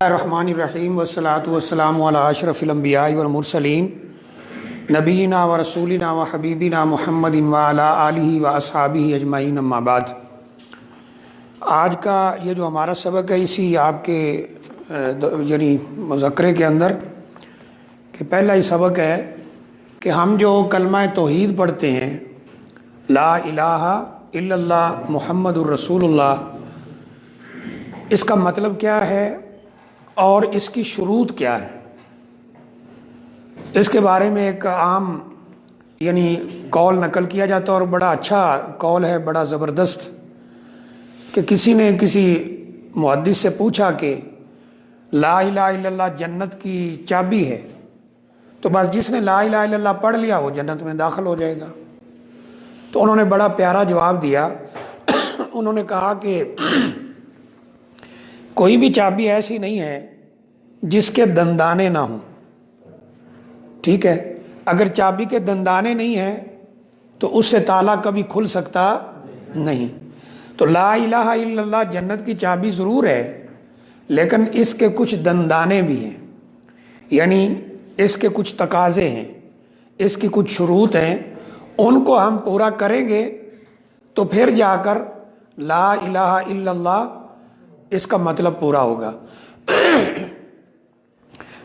الرحمن الرحیم والصلاۃ والسلام علی اشرف الانبیاء والمرسلین نبینا و رسولنا و حبیبنا محمد وعلی آلہ و اصحابہ اجمعین اما بعد۔ آج کا یہ جو ہمارا سبق ہے اسی آپ کے یعنی مذکرے کے اندر کہ پہلا ہی سبق ہے کہ ہم جو کلمہ توحید پڑھتے ہیں لا الہ الا اللہ محمد الرسول اللہ، اس کا مطلب کیا ہے اور اس کی شروط کیا ہے، اس کے بارے میں ایک عام یعنی قول نقل کیا جاتا ہے اور بڑا اچھا قول ہے، بڑا زبردست، کہ کسی نے کسی محدث سے پوچھا کہ لا الہ الا اللہ جنت کی چابی ہے، تو بس جس نے لا الہ الا اللہ پڑھ لیا وہ جنت میں داخل ہو جائے گا۔ تو انہوں نے بڑا پیارا جواب دیا، انہوں نے کہا کہ کوئی بھی چابی ایسی نہیں ہے جس کے دندانے نہ ہوں، ٹھیک ہے؟ اگر چابی کے دندانے نہیں ہیں تو اس سے تالا کبھی کھل سکتا نہیں۔ تو لا الہ الا اللہ جنت کی چابی ضرور ہے، لیکن اس کے کچھ دندانے بھی ہیں، یعنی اس کے کچھ تقاضے ہیں، اس کی کچھ شروط ہیں، ان کو ہم پورا کریں گے تو پھر جا کر لا الہ الا اللہ اس کا مطلب پورا ہوگا۔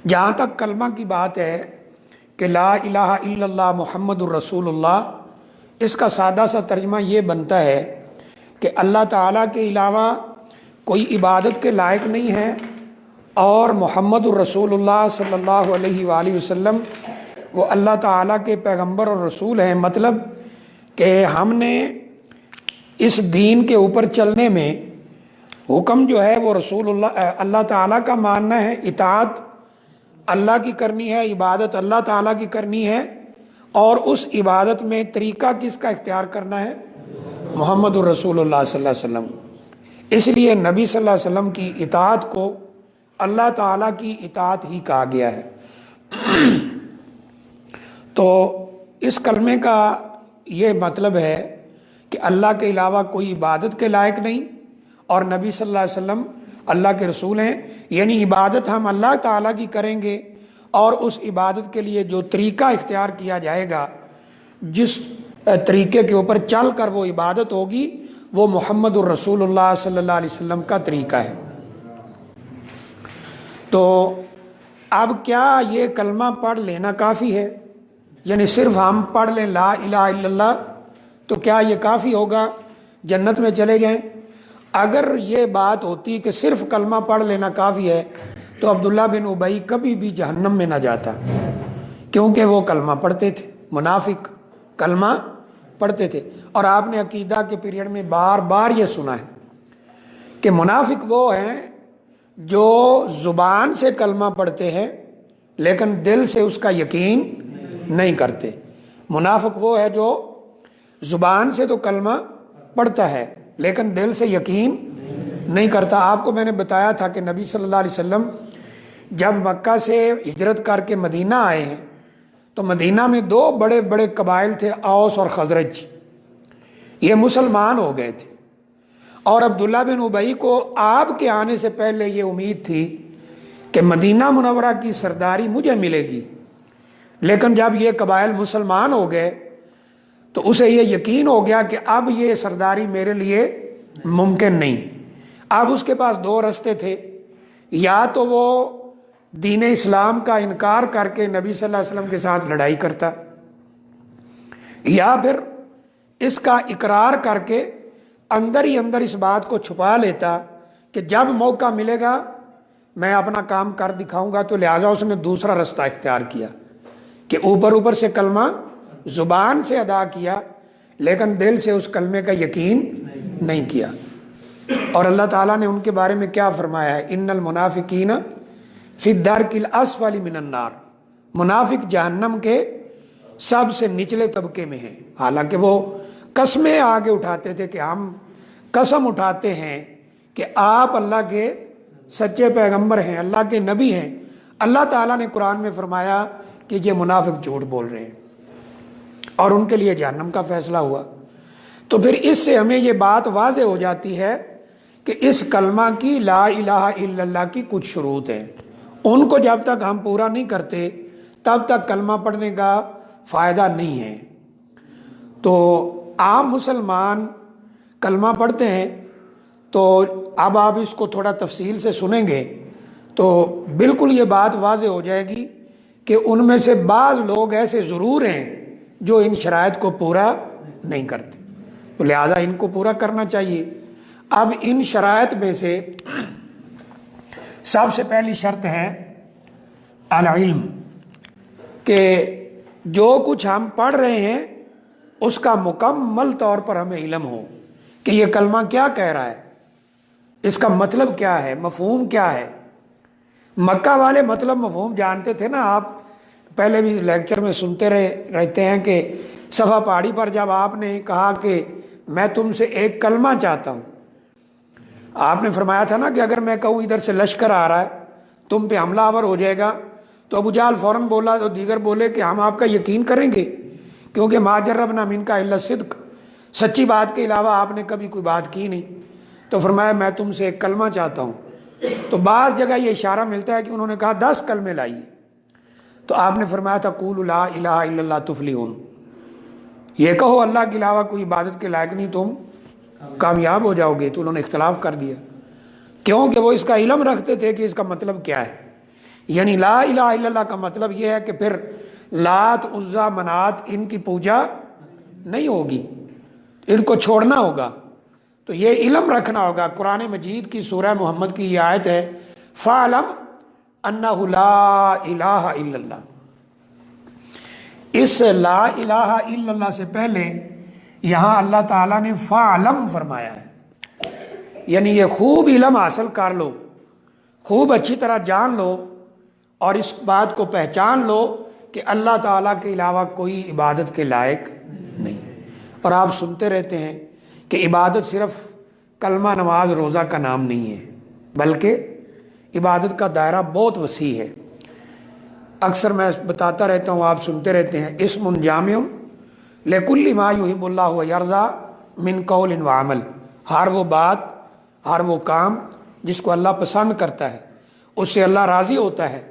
جہاں تک کلمہ کی بات ہے کہ لا الہ الا اللہ محمد الرسول اللہ، اس کا سادہ سا ترجمہ یہ بنتا ہے کہ اللہ تعالیٰ کے علاوہ کوئی عبادت کے لائق نہیں ہے، اور محمد الرسول اللہ صلی اللہ علیہ وآلہ وسلم وہ اللہ تعالیٰ کے پیغمبر اور رسول ہیں۔ مطلب کہ ہم نے اس دین کے اوپر چلنے میں حکم جو ہے وہ رسول اللہ تعالیٰ کا ماننا ہے، اطاعت اللہ کی کرنی ہے، عبادت اللہ تعالیٰ کی کرنی ہے، اور اس عبادت میں طریقہ کس کا اختیار کرنا ہے؟ محمد الرسول اللہ صلی اللہ علیہ وسلم۔ اس لیے نبی صلی اللہ علیہ وسلم کی اطاعت کو اللہ تعالیٰ کی اطاعت ہی کہا گیا ہے۔ تو اس کلمے کا یہ مطلب ہے کہ اللہ کے علاوہ کوئی عبادت کے لائق نہیں، اور نبی صلی اللہ علیہ وسلم اللہ کے رسول ہیں، یعنی عبادت ہم اللہ تعالیٰ کی کریں گے، اور اس عبادت کے لیے جو طریقہ اختیار کیا جائے گا، جس طریقے کے اوپر چل کر وہ عبادت ہوگی، وہ محمد الرسول اللہ صلی اللہ علیہ وسلم کا طریقہ ہے۔ تو اب کیا یہ کلمہ پڑھ لینا کافی ہے؟ یعنی صرف ہم پڑھ لیں لا الہ الا اللہ تو کیا یہ کافی ہوگا، جنت میں چلے جائیں؟ اگر یہ بات ہوتی کہ صرف کلمہ پڑھ لینا کافی ہے تو عبداللہ بن ابی کبھی بھی جہنم میں نہ جاتا، کیونکہ وہ کلمہ پڑھتے تھے، منافق کلمہ پڑھتے تھے۔ اور آپ نے عقیدہ کے پیریڈ میں بار بار یہ سنا ہے کہ منافق وہ ہیں جو زبان سے کلمہ پڑھتے ہیں لیکن دل سے اس کا یقین نہیں کرتے۔ منافق وہ ہے جو زبان سے تو کلمہ پڑھتا ہے لیکن دل سے یقین نہیں کرتا۔ آپ کو میں نے بتایا تھا کہ نبی صلی اللہ علیہ وسلم جب مکہ سے ہجرت کر کے مدینہ آئے ہیں تو مدینہ میں دو بڑے بڑے قبائل تھے، اوس اور خزرج، یہ مسلمان ہو گئے تھے، اور عبداللہ بن ابی کو آپ کے آنے سے پہلے یہ امید تھی کہ مدینہ منورہ کی سرداری مجھے ملے گی، لیکن جب یہ قبائل مسلمان ہو گئے تو اسے یہ یقین ہو گیا کہ اب یہ سرداری میرے لیے ممکن نہیں۔ اب اس کے پاس دو راستے تھے، یا تو وہ دین اسلام کا انکار کر کے نبی صلی اللہ علیہ وسلم کے ساتھ لڑائی کرتا، یا پھر اس کا اقرار کر کے اندر ہی اندر اس بات کو چھپا لیتا کہ جب موقع ملے گا میں اپنا کام کر دکھاؤں گا۔ تو لہٰذا اس نے دوسرا راستہ اختیار کیا کہ اوپر سے کلمہ زبان سے ادا کیا لیکن دل سے اس کلمے کا یقین نہیں کیا۔ اور اللہ تعالیٰ نے ان کے بارے میں کیا فرمایا ہے؟ ان المنافقین فی الدرک الاسفل من النار، منافق جہنم کے سب سے نچلے طبقے میں ہیں۔ حالانکہ وہ قسمیں آگے اٹھاتے تھے کہ ہم قسم اٹھاتے ہیں کہ آپ اللہ کے سچے پیغمبر ہیں، اللہ کے نبی ہیں۔ اللہ تعالیٰ نے قرآن میں فرمایا کہ یہ منافق جھوٹ بول رہے ہیں، اور ان کے لیے جہنم کا فیصلہ ہوا۔ تو پھر اس سے ہمیں یہ بات واضح ہو جاتی ہے کہ اس کلمہ کی لا الہ الا اللہ کی کچھ شروط ہیں، ان کو جب تک ہم پورا نہیں کرتے تب تک کلمہ پڑھنے کا فائدہ نہیں ہے۔ تو عام مسلمان کلمہ پڑھتے ہیں، تو اب آپ اس کو تھوڑا تفصیل سے سنیں گے تو بالکل یہ بات واضح ہو جائے گی کہ ان میں سے بعض لوگ ایسے ضرور ہیں جو ان شرائط کو پورا نہیں کرتے، تو لہٰذا ان کو پورا کرنا چاہیے۔ اب ان شرائط میں سے سب سے پہلی شرط ہے العلم، کہ جو کچھ ہم پڑھ رہے ہیں اس کا مکمل طور پر ہمیں علم ہو کہ یہ کلمہ کیا کہہ رہا ہے، اس کا مطلب کیا ہے، مفہوم کیا ہے۔ مکہ والے مطلب مفہوم جانتے تھے نا، آپ پہلے بھی لیکچر میں سنتے رہتے ہیں کہ صفا پہاڑی پر جب آپ نے کہا کہ میں تم سے ایک کلمہ چاہتا ہوں، آپ نے فرمایا تھا نا کہ اگر میں کہوں ادھر سے لشکر آ رہا ہے تم پہ حملہ آور ہو جائے گا، تو ابو جہل فوراً بولا، تو دیگر بولے کہ ہم آپ کا یقین کریں گے کیونکہ ما جربنا منک الا الصدق، سچی بات کے علاوہ آپ نے کبھی کوئی بات کی نہیں۔ تو فرمایا میں تم سے ایک کلمہ چاہتا ہوں، تو بعض جگہ یہ اشارہ ملتا ہے کہ انہوں نے کہا 10 کلمے لائیے، تو آپ نے فرمایا تھا قولوا لا الہ الا اللہ تفلحون، یہ کہو اللہ کے علاوہ کوئی عبادت کے لائق نہیں تم کامیاب ہو جاؤ گے۔ تو انہوں نے اختلاف کر دیا، کیوں کہ وہ اس کا علم رکھتے تھے کہ اس کا مطلب کیا ہے، یعنی لا الہ الا اللہ کا مطلب یہ ہے کہ پھر لات عزا منات ان کی پوجا نہیں ہوگی، ان کو چھوڑنا ہوگا، تو یہ علم رکھنا ہوگا۔ قرآن مجید کی سورہ محمد کی یہ آیت ہے فَاعْلَمْ أَنَّهُ لَا إِلَٰهَ إِلَّا اللَّهُ، اس لا الہ الا اللہ سے پہلے یہاں اللہ تعالیٰ نے فَاعْلَمْ فرمایا ہے، یعنی یہ خوب علم حاصل کر لو، خوب اچھی طرح جان لو اور اس بات کو پہچان لو کہ اللہ تعالیٰ کے علاوہ کوئی عبادت کے لائق نہیں۔ اور آپ سنتے رہتے ہیں کہ عبادت صرف کلمہ نماز روزہ کا نام نہیں ہے، بلکہ عبادت کا دائرہ بہت وسیع ہے۔ اکثر میں بتاتا رہتا ہوں، آپ سنتے رہتے ہیں اسم جامع لکل ما یحب اللہ ویرضی من قول و عمل، ہر وہ بات، ہر وہ کام جس کو اللہ پسند کرتا ہے، اس سے اللہ راضی ہوتا ہے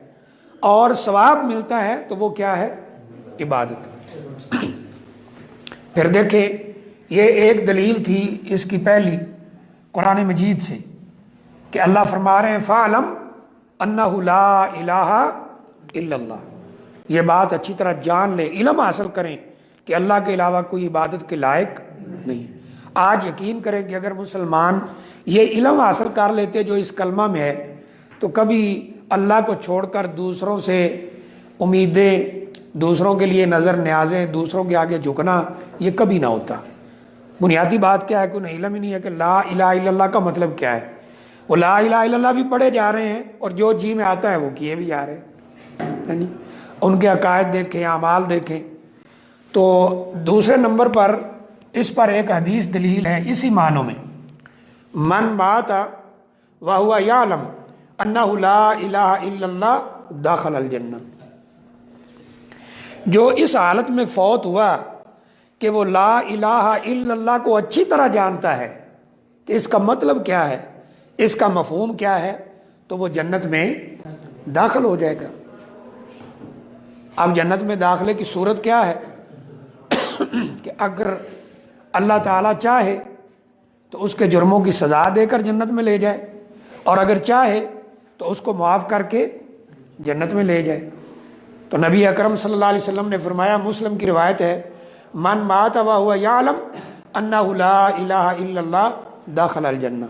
اور ثواب ملتا ہے، تو وہ کیا ہے؟ عبادت۔ پھر دیکھیں یہ ایک دلیل تھی اس کی پہلی قرآن مجید سے کہ اللہ فرما رہے ہیں فَاعْلَمْ أَنَّهُ لَا إِلَٰهَ إِلَّا اللَّهُ، یہ بات اچھی طرح جان لیں، علم حاصل کریں کہ اللہ کے علاوہ کوئی عبادت کے لائق نہیں۔ آج یقین کریں کہ اگر مسلمان یہ علم حاصل کر لیتے جو اس کلمہ میں ہے، تو کبھی اللہ کو چھوڑ کر دوسروں سے امیدیں، دوسروں کے لیے نظر نیازیں، دوسروں کے آگے جھکنا، یہ کبھی نہ ہوتا۔ بنیادی بات کیا ہے کہ انہیں علم ہی نہیں ہے کہ لا الہ الا اللہ کا مطلب کیا ہے۔ وہ لا الہ الا اللہ بھی پڑھے جا رہے ہیں اور جو جی میں آتا ہے وہ کیے بھی جا رہے ہیں، یعنی ان کے عقائد دیکھیں، اعمال دیکھیں۔ تو دوسرے نمبر پر اس پر ایک حدیث دلیل ہے اسی معنوں میں، من مات وہو یعلم انہ لا الہ الا اللہ دخل الجنہ، جو اس حالت میں فوت ہوا کہ وہ لا الہ الا اللہ کو اچھی طرح جانتا ہے کہ اس کا مطلب کیا ہے، اس کا مفہوم کیا ہے، تو وہ جنت میں داخل ہو جائے گا۔ اب جنت میں داخلے کی صورت کیا ہے کہ اگر اللہ تعالیٰ چاہے تو اس کے جرموں کی سزا دے کر جنت میں لے جائے، اور اگر چاہے تو اس کو معاف کر کے جنت میں لے جائے۔ تو نبی اکرم صلی اللہ علیہ وسلم نے فرمایا، مسلم کی روایت ہے، من مات وہو یعلم انہ لا الہ الا اللہ دخل الجنہ۔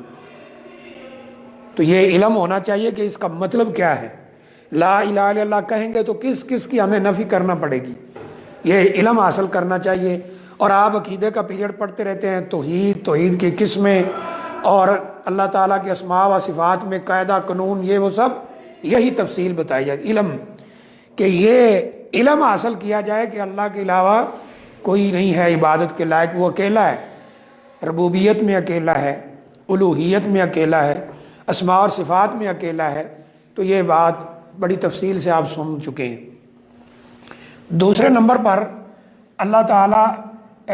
تو یہ علم ہونا چاہیے کہ اس کا مطلب کیا ہے۔ لا الہ الا اللہ کہیں گے تو کس کس کی ہمیں نفی کرنا پڑے گی، یہ علم حاصل کرنا چاہیے۔ اور آپ عقیدے کا پیریڈ پڑھتے رہتے ہیں، توحید کی قسمیں اور اللہ تعالیٰ کے اسماء و صفات میں قاعدہ قانون، یہ وہ سب یہی تفصیل بتائی جائے گی۔ علم کہ یہ علم حاصل کیا جائے کہ اللہ کے علاوہ کوئی نہیں ہے عبادت کے لائق، وہ اکیلا ہے، ربوبیت میں اکیلا ہے، الوہیت میں اکیلا ہے، اسماء اور صفات میں اکیلا ہے۔ تو یہ بات بڑی تفصیل سے آپ سن چکے ہیں۔ دوسرے نمبر پر اللہ تعالیٰ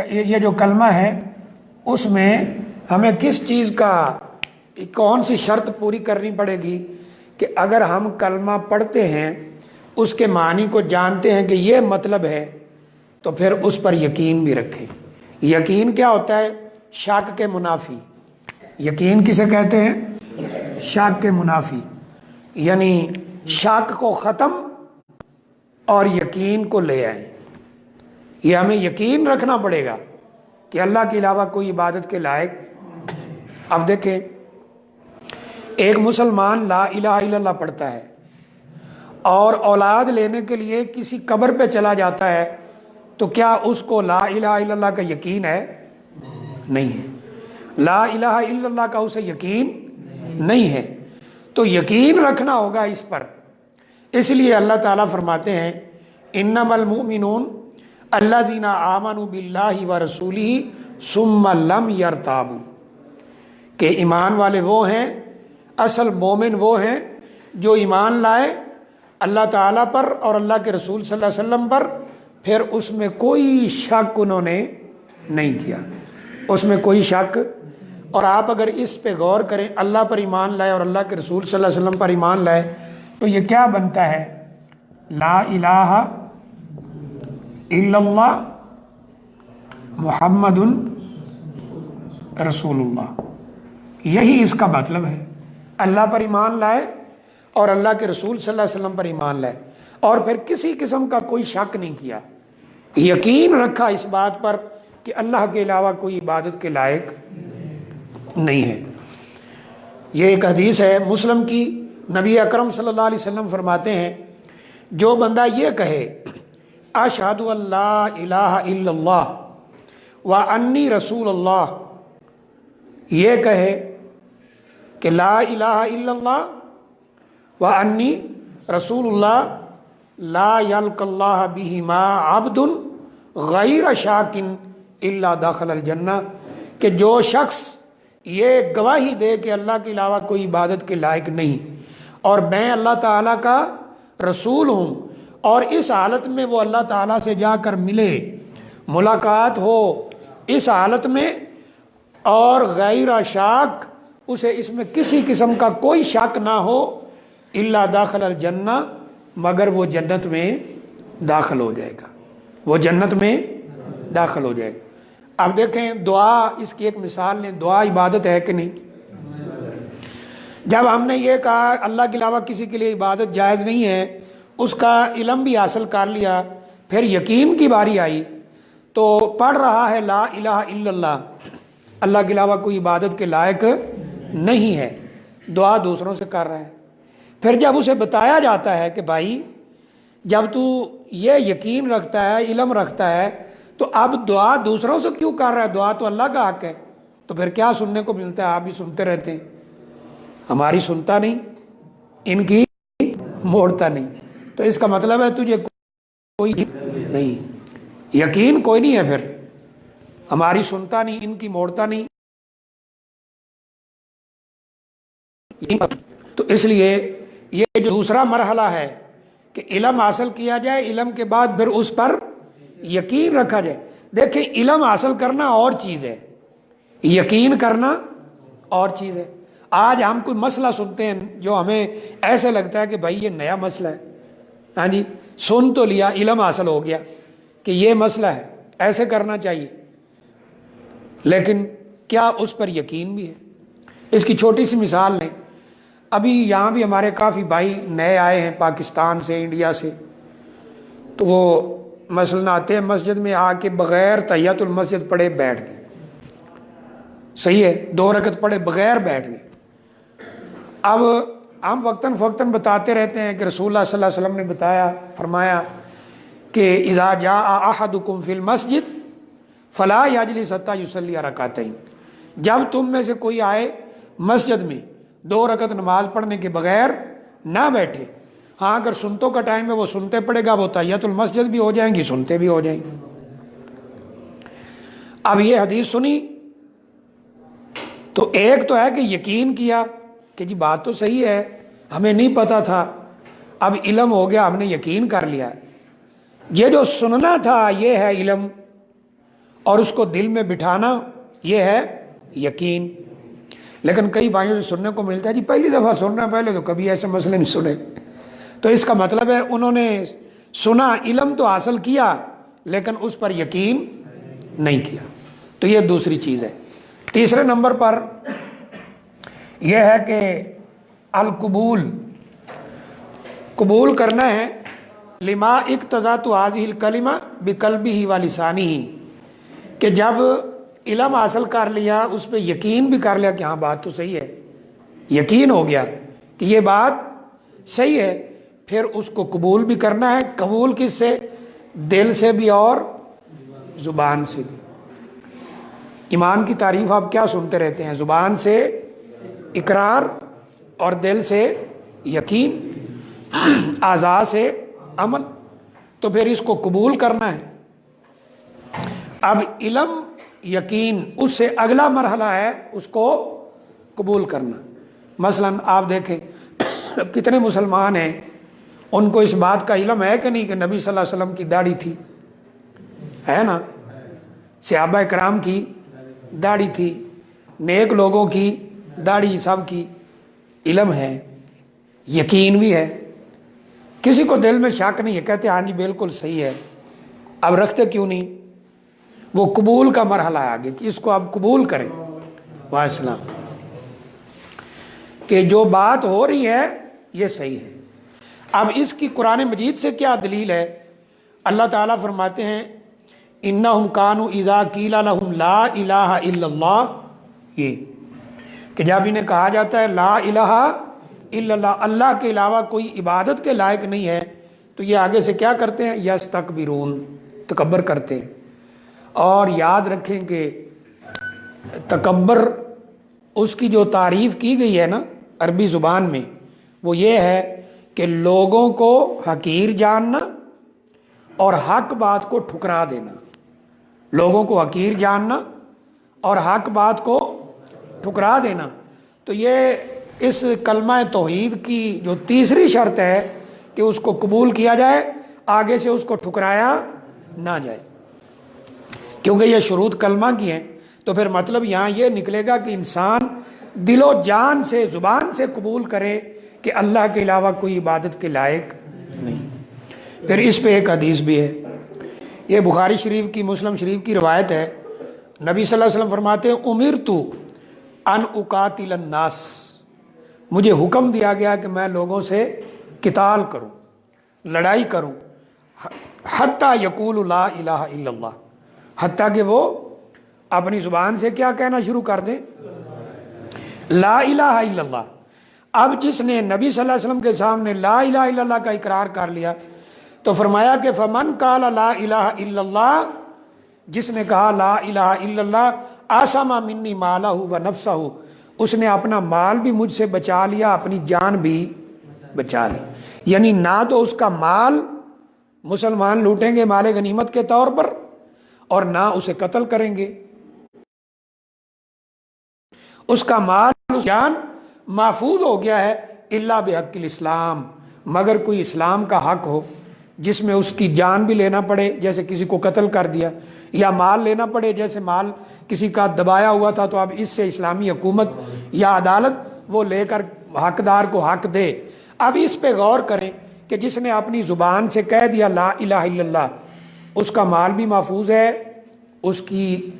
یہ جو کلمہ ہے اس میں ہمیں کس چیز کا کون سی شرط پوری کرنی پڑے گی کہ اگر ہم کلمہ پڑھتے ہیں اس کے معنی کو جانتے ہیں کہ یہ مطلب ہے تو پھر اس پر یقین بھی رکھیں۔ یقین کیا ہوتا ہے؟ شک کے منافی۔ یقین کسے کہتے ہیں؟ شک کے منافی، یعنی شک کو ختم اور یقین کو لے آئیں۔ یہ ہمیں یقین رکھنا پڑے گا کہ اللہ کے علاوہ کوئی عبادت کے لائق۔ اب دیکھیں، ایک مسلمان لا الہ الا اللہ پڑھتا ہے اور اولاد لینے کے لیے کسی قبر پہ چلا جاتا ہے، تو کیا اس کو لا الہ الا اللہ کا یقین ہے؟ نہیں ہے۔ لا الہ الا اللہ کا اسے یقین نہیں ہے، تو یقین رکھنا ہوگا اس پر۔ اس لیے اللہ تعالیٰ فرماتے ہیں انما المؤمنون الذین آمنوا باللہ ورسولہ ثم لم یرتابوا، کہ ایمان والے وہ ہیں، اصل مومن وہ ہیں جو ایمان لائے اللہ تعالیٰ پر اور اللہ کے رسول صلی اللہ علیہ وسلم پر، پھر اس میں کوئی شک انہوں نے نہیں کیا، اس میں کوئی شک۔ اور آپ اگر اس پہ غور کریں، اللہ پر ایمان لائے اور اللہ کے رسول صلی اللہ علیہ وسلم پر ایمان لائے، تو یہ کیا بنتا ہے؟ لا الہ الا اللہ محمد رسول اللہ، یہی اس کا مطلب ہے۔ اللہ پر ایمان لائے اور اللہ کے رسول صلی اللہ علیہ وسلم پر ایمان لائے، اور پھر کسی قسم کا کوئی شک نہیں کیا، یقین رکھا اس بات پر کہ اللہ کے علاوہ کوئی عبادت کے لائق نہیں ہے۔ یہ ایک حدیث ہے مسلم کی، نبی اکرم صلی اللہ علیہ وسلم فرماتے ہیں جو بندہ یہ کہے اشہد ان لا الہ الا اللہ وانی رسول اللہ، یہ کہے کہ لا الہ الا اللہ وانی رسول اللہ، لا یلق اللہ بہما عبد غیر شاک الا دخل الجنہ، کہ جو شخص یہ گواہی دے کہ اللہ کے علاوہ کوئی عبادت کے لائق نہیں اور میں اللہ تعالیٰ کا رسول ہوں، اور اس حالت میں وہ اللہ تعالیٰ سے جا کر ملے، ملاقات ہو اس حالت میں، اور غیر شاک، اسے اس میں کسی قسم کا کوئی شک نہ ہو، الا داخل الجنہ، مگر وہ جنت میں داخل ہو جائے گا، وہ جنت میں داخل ہو جائے گا۔ اب دیکھیں دعا، اس کی ایک مثال لیں، دعا عبادت ہے کہ نہیں؟ جب ہم نے یہ کہا اللہ کے علاوہ کسی کے لیے عبادت جائز نہیں ہے، اس کا علم بھی حاصل کر لیا، پھر یقین کی باری آئی تو پڑھ رہا ہے لا الہ الا اللہ، اللہ کے علاوہ کوئی عبادت کے لائق نہیں ہے، دعا دوسروں سے کر رہا ہے۔ پھر جب اسے بتایا جاتا ہے کہ بھائی جب تو یہ یقین رکھتا ہے، علم رکھتا ہے، تو اب دعا دوسروں سے کیوں کر رہا ہے؟ دعا تو اللہ کا حق ہے۔ تو پھر کیا سننے کو ملتا ہے؟ آپ بھی سنتے رہتے ہیں، ہماری سنتا نہیں، ان کی موڑتا نہیں، تو اس کا مطلب ہے تجھے کوئی نہیں، یقین کوئی نہیں ہے، پھر ہماری سنتا نہیں، ان کی موڑتا نہیں۔ تو اس لیے یہ جو دوسرا مرحلہ ہے کہ علم حاصل کیا جائے، علم کے بعد پھر اس پر یقین رکھا جائے۔ دیکھیں علم حاصل کرنا اور چیز ہے، یقین کرنا اور چیز ہے۔ آج ہم کوئی مسئلہ سنتے ہیں جو ہمیں ایسے لگتا ہے کہ بھائی یہ نیا مسئلہ ہے، ہاں جی سن تو لیا، علم حاصل ہو گیا کہ یہ مسئلہ ہے، ایسے کرنا چاہیے، لیکن کیا اس پر یقین بھی ہے؟ اس کی چھوٹی سی مثال لیں، ابھی یہاں بھی ہمارے کافی بھائی نئے آئے ہیں پاکستان سے، انڈیا سے، تو وہ مثلاً آتے ہیں مسجد میں، آ کے بغیر تحیۃ المسجد پڑھے بیٹھ گئے، صحیح ہے، 2 رکعت پڑھے بغیر بیٹھ گئے۔ اب ہم وقتاً فوقتاً بتاتے رہتے ہیں کہ رسول اللہ صلی اللہ علیہ وسلم نے بتایا، فرمایا کہ اذا جاء احدکم فی المسجد فلا یجلس حتی یصلی رکعتین، جب تم میں سے کوئی آئے مسجد میں 2 رکعت نماز پڑھنے کے بغیر نہ بیٹھے۔ ہاں اگر سنتوں کا ٹائم ہے وہ سنتے پڑے گا، وہ تحیۃ المسجد بھی ہو جائیں گی، سنتے بھی ہو جائیں گی۔ اب یہ حدیث سنی تو ایک تو ہے کہ یقین کیا کہ جی بات تو صحیح ہے، ہمیں نہیں پتا تھا، اب علم ہو گیا، ہم نے یقین کر لیا۔ یہ جو سننا تھا یہ ہے علم، اور اس کو دل میں بٹھانا یہ ہے یقین۔ لیکن کئی بھائیوں سے سننے کو ملتا ہے جی پہلی دفعہ سن رہے ہیں، پہلے تو کبھی ایسے مسئلے نہیں سنے. تو اس کا مطلب ہے انہوں نے سنا، علم تو حاصل کیا لیکن اس پر یقین نہیں کیا. تو یہ دوسری چیز ہے. تیسرے نمبر پر یہ ہے کہ القبول، قبول کرنا ہے لما اقتضت هذه الکلمہ بقلبہ ولسانہ، کہ جب علم حاصل کر لیا اس پہ یقین بھی کر لیا کہ ہاں بات تو صحیح ہے، یقین ہو گیا کہ یہ بات صحیح ہے، پھر اس کو قبول بھی کرنا ہے. قبول کس سے؟ دل سے بھی اور زبان سے بھی. ایمان کی تعریف آپ کیا سنتے رہتے ہیں؟ زبان سے اقرار اور دل سے یقین، اعضاء سے عمل. تو پھر اس کو قبول کرنا ہے. اب علم یقین، اس سے اگلا مرحلہ ہے اس کو قبول کرنا. مثلا آپ دیکھیں کتنے مسلمان ہیں ان کو اس بات کا علم ہے کہ نہیں کہ نبی صلی اللہ علیہ وسلم کی داڑھی تھی، ہے نا؟ صحابہ کرام کی داڑھی تھی، نیک لوگوں کی داڑھی، سب کی علم ہے، یقین بھی ہے. کسی کو دل میں شک نہیں ہے، کہتے ہاں جی بالکل صحیح ہے. اب رکھتے کیوں نہیں؟ وہ قبول کا مرحلہ ہے آگے کہ اس کو آپ قبول کریں. واسلام کہ جو بات ہو رہی ہے یہ صحیح ہے. اب اس کی قرآن مجید سے کیا دلیل ہے؟ اللہ تعالیٰ فرماتے ہیں انہم کانوا اذا قیل لہم لا الہ الا اللہ، یہ کہ جب انہیں کہا جاتا ہے لا الہ الا اللہ، اللہ کے علاوہ کوئی عبادت کے لائق نہیں ہے، تو یہ آگے سے کیا کرتے ہیں؟ یستکبرون، تکبر کرتے ہیں. اور یاد رکھیں کہ تکبر اس کی جو تعریف کی گئی ہے نا عربی زبان میں، وہ یہ ہے کہ لوگوں کو حقیر جاننا اور حق بات کو ٹھکرا دینا. لوگوں کو حقیر جاننا اور حق بات کو ٹھکرا دینا. تو یہ اس کلمہ توحید کی جو تیسری شرط ہے کہ اس کو قبول کیا جائے، آگے سے اس کو ٹھکرایا نہ جائے، کیونکہ یہ شروط کلمہ کی ہیں. تو پھر مطلب یہاں یہ نکلے گا کہ انسان دل و جان سے، زبان سے قبول کرے کہ اللہ کے علاوہ کوئی عبادت کے لائق نہیں. پھر اس پہ ایک حدیث بھی ہے، یہ بخاری شریف کی، مسلم شریف کی روایت ہے. نبی صلی اللہ علیہ وسلم فرماتے ہیں امرت ان اقاتل الناس، مجھے حکم دیا گیا کہ میں لوگوں سے قتال کروں، لڑائی کروں، حتیٰ یقول لا الہ الا اللہ، حتیٰ کہ وہ اپنی زبان سے کیا کہنا شروع کر دیں؟ لا الہ الا اللہ. اب جس نے نبی صلی اللہ علیہ وسلم کے سامنے لا الہ الا اللہ کا اقرار کر لیا تو فرمایا کہ فمن قال لا الہ الا اللہ، جس نے کہا لا الہ الا اللہ، آسما منی مالہ و نفسہ، اس نے اپنا مال بھی مجھ سے بچا لیا، اپنی جان بھی بچا لی. یعنی نہ تو اس کا مال مسلمان لوٹیں گے مال غنیمت کے طور پر، اور نہ اسے قتل کریں گے. اس کا مال، اس جان محفوظ ہو گیا ہے. الا بحق الاسلام، مگر کوئی اسلام کا حق ہو جس میں اس کی جان بھی لینا پڑے، جیسے کسی کو قتل کر دیا، یا مال لینا پڑے، جیسے مال کسی کا دبایا ہوا تھا تو اب اس سے اسلامی حکومت یا عدالت وہ لے کر حقدار کو حق دے. اب اس پہ غور کریں کہ جس نے اپنی زبان سے کہہ دیا لا الہ الا اللہ، اس کا مال بھی محفوظ ہے، اس کی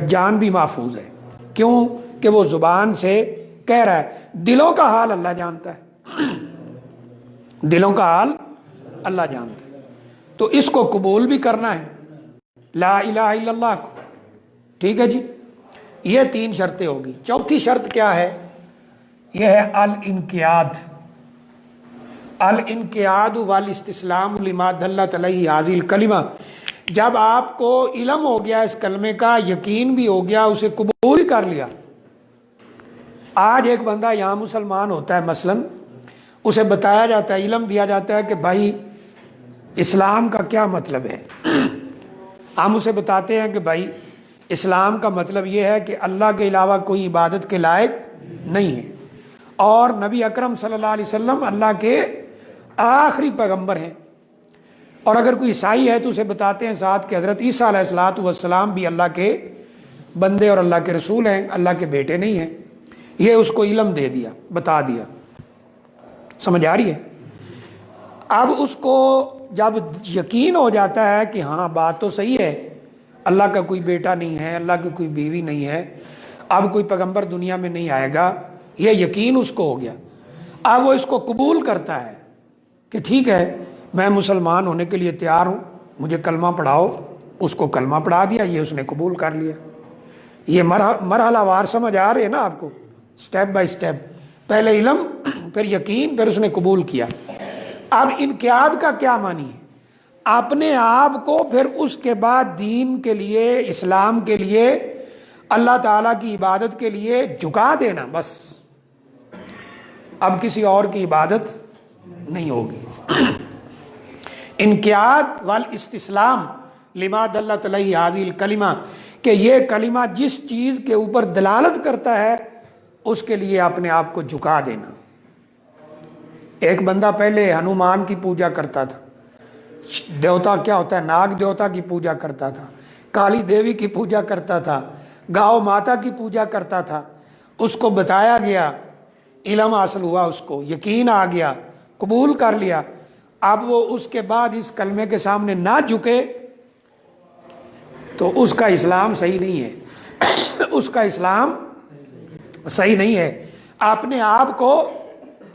جان بھی محفوظ ہے. کیوں؟ کہ وہ زبان سے کہہ رہا ہے. دلوں کا حال اللہ جانتا ہے، دلوں کا حال اللہ جانتا ہے. تو اس کو قبول بھی کرنا ہے لا الہ الا اللہ کو. ٹھیک ہے جی، یہ 3 شرطیں ہوگی. چوتھی شرط کیا ہے؟ یہ ہے الانقیاد. الانقیاد والاستسلام لما دلت علیہ هذه الکلمہ. جب آپ کو علم ہو گیا اس کلمے کا، یقین بھی ہو گیا، اسے قبول کر لیا. آج ایک بندہ یہاں مسلمان ہوتا ہے، مثلا اسے بتایا جاتا ہے، علم دیا جاتا ہے کہ بھائی اسلام کا کیا مطلب ہے. ہم اسے بتاتے ہیں کہ بھائی اسلام کا مطلب یہ ہے کہ اللہ کے علاوہ کوئی عبادت کے لائق نہیں ہے، اور نبی اکرم صلی اللہ علیہ وسلم اللہ کے آخری پیغمبر ہیں. اور اگر کوئی عیسائی ہے تو اسے بتاتے ہیں ساتھ کہ حضرت عیسیٰ علیہ السلام بھی اللہ کے بندے اور اللہ کے رسول ہیں، اللہ کے بیٹے نہیں ہیں. یہ اس کو علم دے دیا، بتا دیا، سمجھ آ رہی ہے؟ اب اس کو جب یقین ہو جاتا ہے کہ ہاں بات تو صحیح ہے، اللہ کا کوئی بیٹا نہیں ہے، اللہ کی کوئی بیوی نہیں ہے، اب کوئی پیغمبر دنیا میں نہیں آئے گا، یہ یقین اس کو ہو گیا، اب وہ اس کو قبول کرتا ہے کہ ٹھیک ہے میں مسلمان ہونے کے لیے تیار ہوں، مجھے کلمہ پڑھاؤ، اس کو کلمہ پڑھا دیا، یہ اس نے قبول کر لیا۔ یہ مرحلہ وار سمجھ آ رہے ہیں نا آپ کو، سٹیپ بائی سٹیپ، پہلے علم، پھر یقین، پھر اس نے قبول کیا۔ اب انقیاد کا کیا معنی ہے؟ اپنے آپ کو پھر اس کے بعد دین کے لیے، اسلام کے لیے، اللہ تعالیٰ کی عبادت کے لیے جھکا دینا، بس اب کسی اور کی عبادت نہیں ہوگی۔ انقیاد والاستسلام لما دلت علیہ ہذہ الکلمہ، کہ یہ کلمہ جس چیز کے اوپر دلالت کرتا ہے اس کے لیے اپنے آپ کو جھکا دینا۔ ایک بندہ پہلے ہنومان کی پوجا کرتا تھا، دیوتا کیا ہوتا ہے، ناگ دیوتا کی پوجا کرتا تھا، کالی دیوی کی پوجا کرتا تھا، گاؤ ماتا کی پوجا کرتا تھا، اس کو بتایا گیا، علم حاصل ہوا، اس کو یقین آ گیا، قبول کر لیا۔ اب وہ اس کے بعد اس کلمے کے سامنے نہ جھکے تو اس کا اسلام صحیح نہیں ہے، اس کا اسلام صحیح نہیں ہے۔ اپنے آپ کو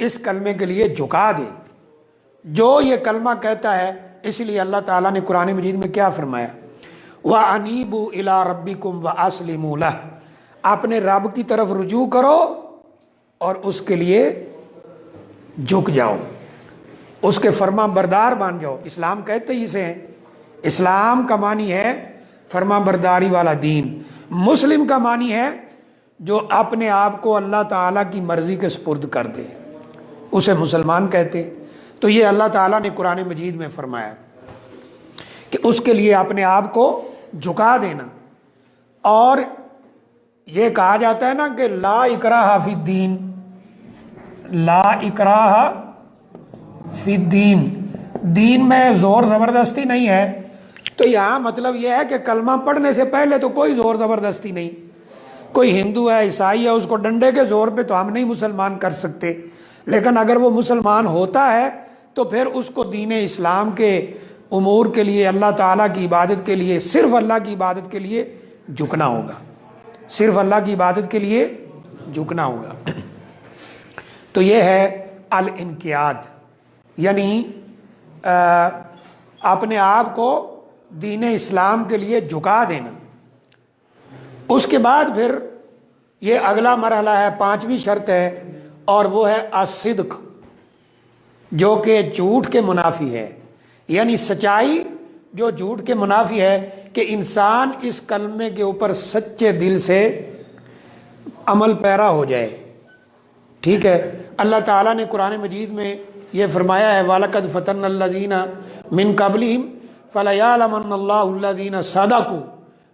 اس کلمے کے لیے جھکا دے جو یہ کلمہ کہتا ہے۔ اس لیے اللہ تعالیٰ نے قرآن مجید میں کیا فرمایا؟ وَأَنِيبُوا إِلَىٰ رَبِّكُمْ وَأَسْلِمُوا لَهُ، اپنے رب کی طرف رجوع کرو اور اس کے لیے جھک جاؤ، اس کے فرما بردار بن جاؤ۔ اسلام کہتے ہی اسے ہیں، اسلام کا معنی ہے فرما برداری والا دین، مسلم کا معنی ہے جو اپنے آپ کو اللہ تعالیٰ کی مرضی کے سپرد کر دے، اسے مسلمان کہتے۔ تو یہ اللہ تعالیٰ نے قرآن مجید میں فرمایا کہ اس کے لیے اپنے آپ کو جھکا دینا۔ اور یہ کہا جاتا ہے نا کہ لا اکراہ فی الدین، لا اکراہ فی الدین، دین میں زور زبردستی نہیں ہے۔ تو یہاں مطلب یہ ہے کہ کلمہ پڑھنے سے پہلے تو کوئی زور زبردستی نہیں، کوئی ہندو ہے، عیسائی ہے، اس کو ڈنڈے کے زور پہ تو ہم نہیں مسلمان کر سکتے، لیکن اگر وہ مسلمان ہوتا ہے تو پھر اس کو دین اسلام کے امور کے لیے، اللہ تعالیٰ کی عبادت کے لیے، صرف اللہ کی عبادت کے لیے جھکنا ہوگا، صرف اللہ کی عبادت کے لیے جھکنا ہوگا۔ تو یہ ہے الانقیاد، یعنی اپنے آپ کو دین اسلام کے لیے جھکا دینا۔ اس کے بعد پھر یہ اگلا مرحلہ ہے، پانچویں شرط ہے، اور وہ ہے الصدق، جو کہ جھوٹ کے منافی ہے، یعنی سچائی جو جھوٹ کے منافی ہے، کہ انسان اس کلمے کے اوپر سچے دل سے عمل پیرا ہو جائے۔ ٹھیک ہے، اللہ تعالیٰ نے قرآن مجید میں یہ فرمایا ہے وَلَقَدْ فَتَنَّا الَّذِينَ مِن قَبْلِهِمْ فَلَيَعْلَمَنَّ اللَّهُ الَّذِينَ صَدَقُوا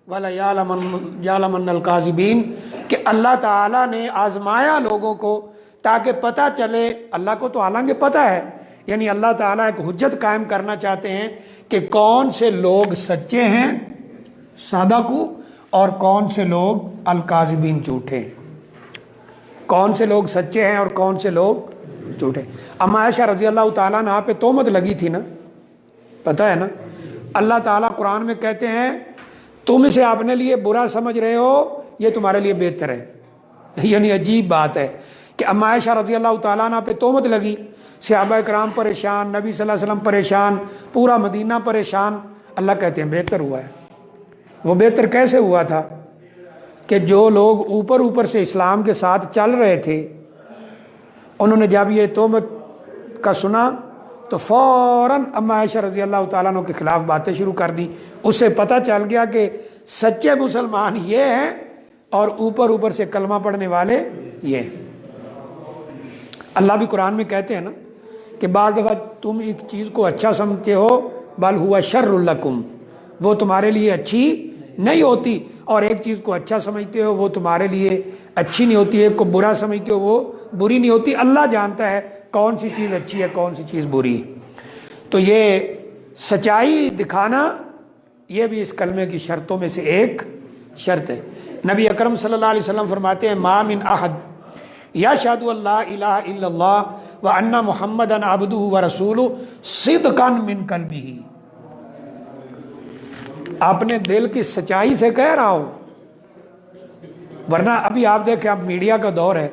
وَلَيَعْلَمَنَّ الْكَاذِبِينَ، کہ اللہ تعالیٰ نے آزمایا لوگوں کو تاکہ پتہ چلے، اللہ کو تو حالانکہ پتہ ہے، یعنی اللہ تعالیٰ ایک حجت قائم کرنا چاہتے ہیں کہ کون سے لوگ سچے ہیں صادقو، اور کون سے لوگ الکاذبین جھوٹے ہیں، کون سے لوگ سچے ہیں اور کون سے لوگ جھوٹے۔ اما عائشہ رضی اللہ تعالیٰ عنہ پہ تہمت لگی تھی نا، پتہ ہے نا، اللہ تعالیٰ قرآن میں کہتے ہیں تم اسے اپنے لیے برا سمجھ رہے ہو، یہ تمہارے لیے بہتر ہے۔ یعنی عجیب بات ہے کہ اما عائشہ رضی اللہ تعالیٰ عنہ پہ تہمت لگی، صحابہ کرام پریشان، نبی صلی اللہ علیہ وسلم پریشان، پورا مدینہ پریشان۔ اللہ کہتے ہیں بہتر ہوا ہے۔ وہ بہتر کیسے ہوا تھا؟ کہ جو لوگ اوپر اوپر سے اسلام کے ساتھ چل رہے تھے، انہوں نے جب یہ تہمت کا سنا تو فوراً اما عائشہ رضی اللہ تعالیٰ عنہ کے خلاف باتیں شروع کر دی۔ اس سے پتہ چل گیا کہ سچے مسلمان یہ ہیں اور اوپر اوپر سے کلمہ پڑھنے والے یہ ہیں۔ اللہ بھی قرآن میں کہتے ہیں نا کہ بعض دفعہ تم ایک چیز کو اچھا سمجھتے ہو بل ہوا شر لکم، وہ تمہارے لیے اچھی نہیں ہوتی، اور ایک چیز کو اچھا سمجھتے ہو وہ تمہارے لیے اچھی نہیں ہوتی، ایک کو برا سمجھتے ہو وہ بری نہیں ہوتی۔ اللہ جانتا ہے کون سی چیز اچھی ہے کون سی چیز بری ہے۔ تو یہ سچائی دکھانا یہ بھی اس کلمے کی شرطوں میں سے ایک شرط ہے۔ نبی اکرم صلی اللہ علیہ وسلم فرماتے ہیں ما من احد یشہد ان لا الہ الا اللہ وان محمدا عبدہ ورسولہ صدقا من قلبہ، اپنے دل کی سچائی سے کہہ رہا ہو. ورنہ ابھی آپ دیکھیں، اب میڈیا کا دور ہے،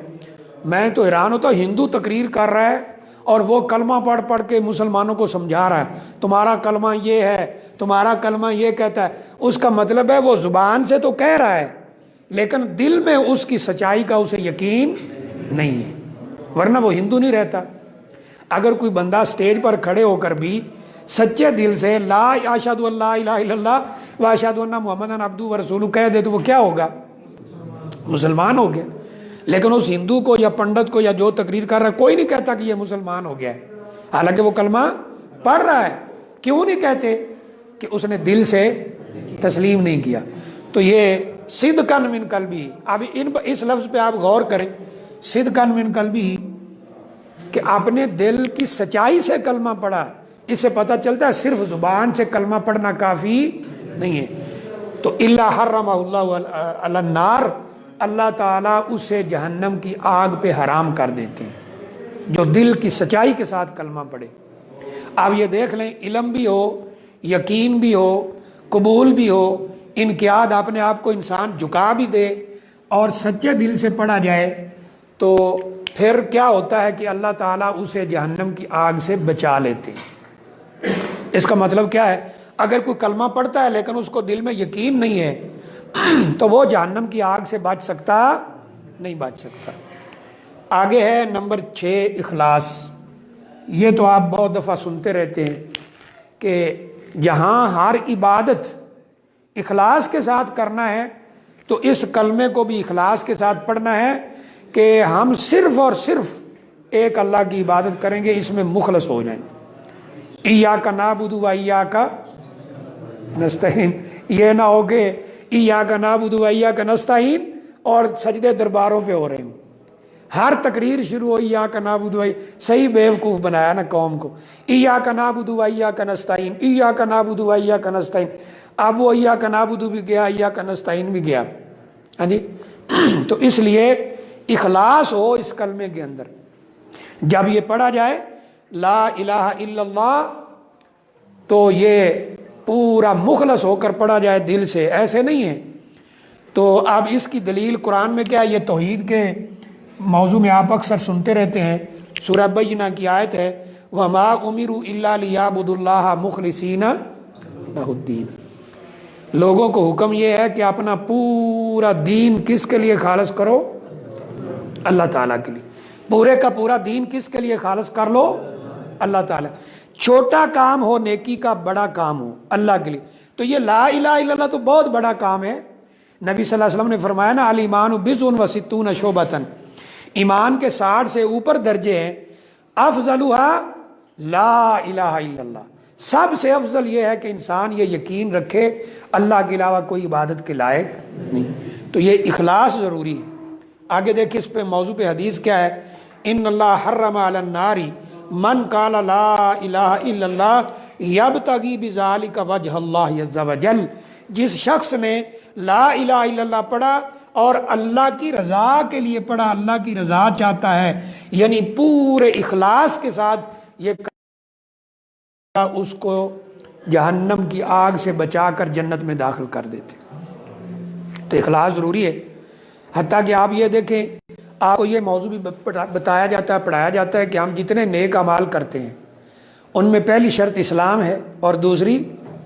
میں تو حیران ہوتا ہوں، ہندو تقریر کر رہا ہے اور وہ کلمہ پڑھ پڑھ کے مسلمانوں کو سمجھا رہا ہے تمہارا کلمہ یہ ہے، تمہارا کلمہ یہ کہتا ہے. اس کا مطلب ہے وہ زبان سے تو کہہ رہا ہے لیکن دل میں اس کی سچائی کا اسے یقین نہیں ہے، ورنہ وہ ہندو نہیں رہتا. اگر کوئی بندہ سٹیج پر کھڑے ہو کر بھی سچے دل سے لا اشہد ان لا الہ الا اللہ و اشہد ان محمدا عبدہ ورسولہ کہہ دے تو وہ کیا ہوگا؟ مسلمان ہو گیا. لیکن اس ہندو کو یا پنڈت کو یا جو تقریر کر رہا ہے کوئی نہیں کہتا کہ یہ مسلمان ہو گیا ہے، حالانکہ وہ کلمہ پڑھ رہا ہے. کیوں نہیں کہتے؟ کہ اس نے دل سے تسلیم نہیں کیا. تو یہ صدقا من قلبہ، اب اس لفظ پہ آپ غور کریں، صدقا من قلبہ، کہ اپنے دل کی سچائی سے کلمہ پڑھا. اس سے پتہ چلتا ہے صرف زبان سے کلمہ پڑھنا کافی نہیں ہے. تو الا حرمہ اللہ علی النار، اللہ تعالیٰ اسے جہنم کی آگ پہ حرام کر دیتے ہیں جو دل کی سچائی کے ساتھ کلمہ پڑھے. آپ یہ دیکھ لیں، علم بھی ہو، یقین بھی ہو، قبول بھی ہو، انقیاد، اپنے آپ کو انسان جھکا بھی دے اور سچے دل سے پڑھا جائے تو پھر کیا ہوتا ہے کہ اللہ تعالیٰ اسے جہنم کی آگ سے بچا لیتے ہیں. اس کا مطلب کیا ہے؟ اگر کوئی کلمہ پڑھتا ہے لیکن اس کو دل میں یقین نہیں ہے تو وہ جہنم کی آگ سے بچ سکتا نہیں، بچ سکتا. آگے ہے نمبر 6، اخلاص. یہ تو آپ بہت دفعہ سنتے رہتے ہیں کہ جہاں ہر عبادت اخلاص کے ساتھ کرنا ہے تو اس کلمے کو بھی اخلاص کے ساتھ پڑھنا ہے کہ ہم صرف اور صرف ایک اللہ کی عبادت کریں گے، اس میں مخلص ہو جائیں. ایاک نعبد و ایاک نستعین، یہ نہ ہو کہ ایاک نعبد و ایاک نستعین اور سجدے درباروں پہ ہو رہے ہیں. ہر تقریر شروع ہو ایاک نعبد و صحیح بیوقوف بنایا نا قوم کو. ایاک نعبد و ایاک نستعین، ایاک نعبد و ایاک نستعین. اب وہ ایاک نعبد بھی گیا، ایاک نستعین بھی گیا. ہاں جی. تو اس لیے اخلاص ہو اس کلمے کے اندر. جب یہ پڑھا جائے لا الہ الا اللہ تو یہ پورا مخلص ہو کر پڑھا جائے دل سے، ایسے نہیں ہے. تو اب اس کی دلیل قرآن میں کیا ہے؟ یہ توحید کے موضوع میں آپ اکثر سنتے رہتے ہیں، سورہ بینہ کی آیت ہے وَمَا أُمِرُوا إِلَّا لِيَعْبُدُوا اللَّهَ مُخْلِصِينَ لَهُ الدِّينَ. لوگوں کو حکم یہ ہے کہ اپنا پورا دین کس کے لیے خالص کرو؟ اللہ تعالیٰ کے لیے. پورے کا پورا دین کس کے لیے خالص کر لو؟ اللہ تعالیٰ. چھوٹا کام ہو نیکی کا، بڑا کام ہو اللہ کے لیے. تو یہ لا الہ الا اللہ تو بہت بڑا کام ہے. نبی صلی اللہ علیہ وسلم نے فرمایا نا الایمان بضع و ستون شعبۃ، ایمان کے 60 سے اوپر درجے ہیں. افضلها لا الہ الا اللہ، سب سے افضل یہ ہے کہ انسان یہ یقین رکھے اللہ کے علاوہ کوئی عبادت کے لائق نہیں. تو یہ اخلاص ضروری ہے. آگے دیکھیں اس پہ موضوع پہ حدیث کیا ہے؟ ان اللہ حرم علی النار من قال لا الہ الا اللہ یبتغی بذالک وجہ اللہ عز وجل. جس شخص نے لا الہ الا اللہ پڑھا اور اللہ کی رضا کے لیے پڑھا، اللہ کی رضا چاہتا ہے، یعنی پورے اخلاص کے ساتھ یہ اس کو جہنم کی آگ سے بچا کر جنت میں داخل کر دیتے. تو اخلاص ضروری ہے. حتیٰ کہ آپ یہ دیکھیں، آپ کو یہ موضوع بھی بتایا جاتا ہے، پڑھایا جاتا ہے کہ ہم جتنے نیک اعمال کرتے ہیں ان میں پہلی شرط اسلام ہے اور دوسری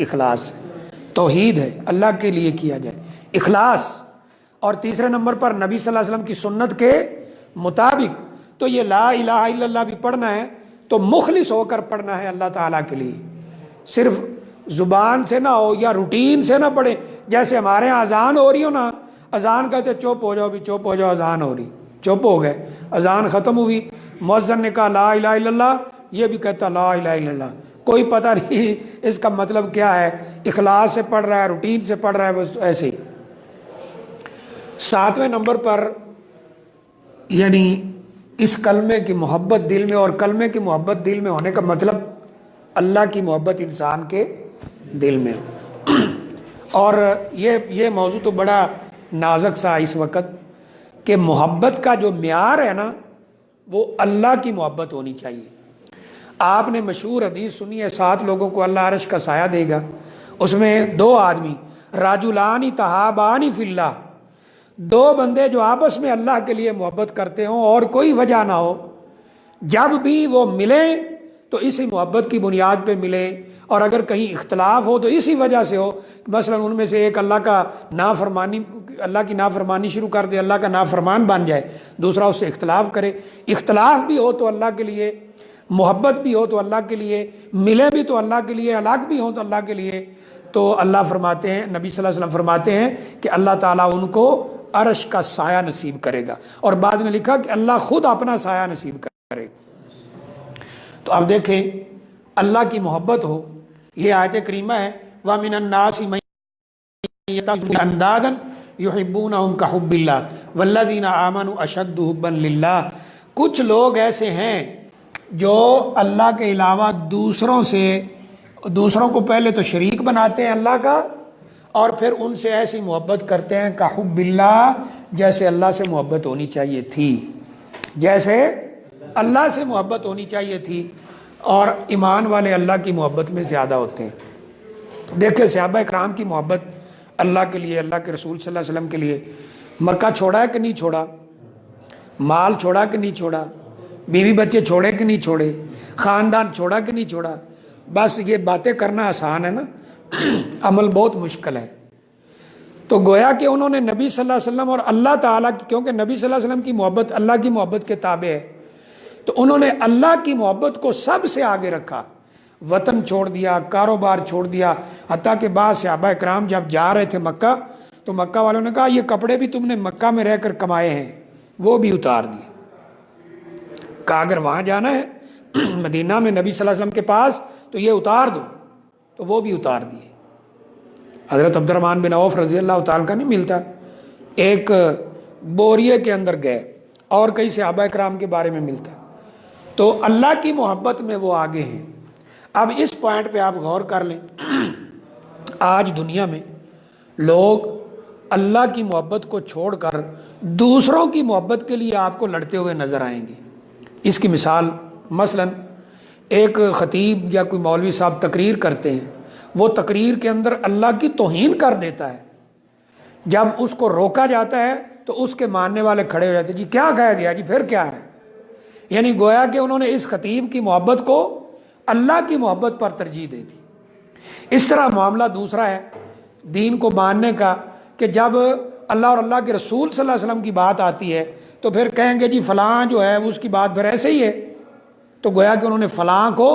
اخلاص، توحید ہے، اللہ کے لیے کیا جائے، اخلاص. اور تیسرے نمبر پر نبی صلی اللہ علیہ وسلم کی سنت کے مطابق. تو یہ لا الہ الا اللہ بھی پڑھنا ہے تو مخلص ہو کر پڑھنا ہے اللہ تعالیٰ کے لیے. صرف زبان سے نہ ہو یا روٹین سے نہ پڑھے. جیسے ہمارے یہاں اذان ہو رہی ہو نا، اذان کہتے چپ ہو جاؤ بھی، چپ ہو جاؤ، اذان ہو رہی، چپ ہو گئے، اذان ختم ہوئی، مؤذن نے کہا لا الہ الا اللہ، یہ بھی کہتا لا الہ الا اللہ. کوئی پتہ نہیں اس کا مطلب کیا ہے. اخلاص سے پڑھ رہا ہے، روٹین سے پڑھ رہا ہے، بس ایسے ہی. 7ویں نمبر پر یعنی اس کلمے کی محبت دل میں، اور کلمے کی محبت دل میں ہونے کا مطلب اللہ کی محبت انسان کے دل میں. اور یہ موضوع تو بڑا نازک سا اس وقت کہ محبت کا جو معیار ہے نا وہ اللہ کی محبت ہونی چاہیے۔ آپ نے مشہور حدیث سنی ہے 7 لوگوں کو اللہ عرش کا سایہ دے گا، اس میں 2 آدمی، راجلان تحابان فی اللہ، 2 بندے جو آپس میں اللہ کے لیے محبت کرتے ہوں اور کوئی وجہ نہ ہو، جب بھی وہ ملیں تو اسی محبت کی بنیاد پہ ملیں، اور اگر کہیں اختلاف ہو تو اسی وجہ سے ہو، مثلا ان میں سے ایک اللہ کی نافرمانی شروع کر دے، اللہ کا نافرمان بن جائے، دوسرا اس سے اختلاف کرے، اختلاف بھی ہو تو اللہ کے لیے، محبت بھی ہو تو اللہ کے لیے، ملے بھی تو اللہ کے لیے، الگ بھی ہو تو اللہ کے لیے، تو اللہ فرماتے ہیں، نبی صلی اللہ علیہ وسلم فرماتے ہیں کہ اللہ تعالیٰ ان کو عرش کا سایہ نصیب کرے گا، اور بعد نے لکھا کہ اللہ خود اپنا سایہ نصیب کرے گا۔ تو اب دیکھیں اللہ کی محبت ہو، یہ آیت کریمہ ہے، وَمِنَ النَّاسِ مَن يَتَّخِذُ أَندَادًا يُحِبُّونَهُمْ كَحُبِّ اللَّهِ وَالَّذِينَ آمَنُوا أَشَدُّ حُبًّا لِلَّهِ، کچھ لوگ ایسے ہیں جو اللہ کے علاوہ دوسروں کو پہلے تو شریک بناتے ہیں اللہ کا، اور پھر ان سے ایسی محبت کرتے ہیں کحب اللہ، جیسے اللہ سے محبت ہونی چاہیے تھی، جیسے اللہ سے محبت ہونی چاہیے تھی، اور ایمان والے اللہ کی محبت میں زیادہ ہوتے ہیں۔ دیکھیں صحابہ اکرام کی محبت اللہ کے لیے، اللہ کے رسول صلی اللہ علیہ وسلم کے لیے، مکہ چھوڑا ہے کہ نہیں چھوڑا، مال چھوڑا کہ نہیں چھوڑا، بیوی بچے چھوڑے کہ نہیں چھوڑے، خاندان چھوڑا کہ نہیں چھوڑا۔ بس یہ باتیں کرنا آسان ہے نا، عمل بہت مشکل ہے۔ تو گویا کہ انہوں نے نبی صلی اللہ علیہ وسلم اور اللہ تعالیٰ کی، کیونکہ نبی صلی اللہ علیہ وسلم کی محبت اللہ کی محبت کے تابع ہے، تو انہوں نے اللہ کی محبت کو سب سے آگے رکھا، وطن چھوڑ دیا، کاروبار چھوڑ دیا، حتیٰ کہ بعض صحابہ اکرام جب جا رہے تھے مکہ تو مکہ والوں نے کہا یہ کپڑے بھی تم نے مکہ میں رہ کر کمائے ہیں، وہ بھی اتار دیے۔ کہا اگر وہاں جانا ہے مدینہ میں نبی صلی اللہ علیہ وسلم کے پاس تو یہ اتار دو، تو وہ بھی اتار دیے۔ حضرت عبد الرحمن بن عوف رضی اللہ تعالیٰ کا نہیں ملتا، ایک بوریے کے اندر گئے، اور کئی صحابہ اکرام کے بارے میں ملتا، تو اللہ کی محبت میں وہ آگے ہیں۔ اب اس پوائنٹ پہ آپ غور کر لیں، آج دنیا میں لوگ اللہ کی محبت کو چھوڑ کر دوسروں کی محبت کے لیے آپ کو لڑتے ہوئے نظر آئیں گے۔ اس کی مثال مثلا ایک خطیب یا کوئی مولوی صاحب تقریر کرتے ہیں، وہ تقریر کے اندر اللہ کی توہین کر دیتا ہے، جب اس کو روکا جاتا ہے تو اس کے ماننے والے کھڑے ہو جاتے ہیں، جی کیا کہہ دیا، جی پھر کیا ہے، یعنی گویا کہ انہوں نے اس خطیب کی محبت کو اللہ کی محبت پر ترجیح دے دی۔ اس طرح معاملہ دوسرا ہے دین کو ماننے کا، کہ جب اللہ اور اللہ کے رسول صلی اللہ علیہ وسلم کی بات آتی ہے تو پھر کہیں گے جی فلاں جو ہے اس کی بات پھر ایسے ہی ہے، تو گویا کہ انہوں نے فلاں کو